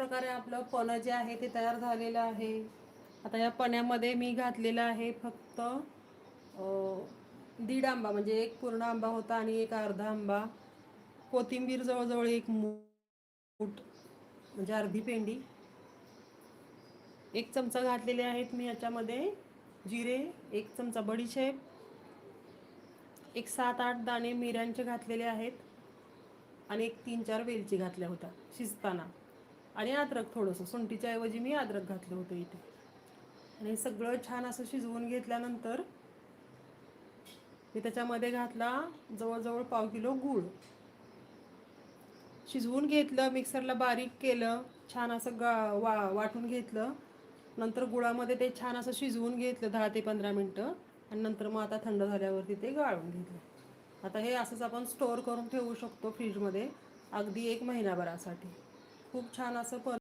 प्रकारे आपलं पन्ह जे आहे ते तयार झालेलं आहे. आता या पण्यामध्ये मी घातलेलं आहे फक्त दीड आंबा, म्हणजे एक पूर्ण आंबा होता आणि एक अर्धा आंबा. कोथिंबीर जवळजवळ एक मूठ, म्हणजे अर्धी पेंडी. 1 चमचा घातलेले आहेत मी याच्यामध्ये जिरे, 1 चमचा बडीशेप, एक 7-8 दाणे मिऱ्यांचे घातलेले आहेत आणि एक 3-4 वेलची घातल्या होत्या शिजताना. आणि अद्रक थोडंसं, सुंठीच्या ऐवजी मी अद्रक घातलं होतं इथे. आणि सगळं छान असं शिजवून घेतल्यानंतर मी त्याच्यामध्ये घातला जवळजवळ पाव किलो गूळ. शिजवून घेतलं, मिक्सरला बारीक केलं, छान असं वाटून घेतलं. नंतर गुळामध्ये ते छान असं शिजवून घेतलं 10 ते 15 मिनटं. आणि नंतर मग आता थंड झाल्यावरती ते गाळून घेतलं. आता हे असंच आपण स्टोअर करून ठेवू शकतो फ्रीजमध्ये अगदी 1 महिनाभरासाठी. खूप छान असं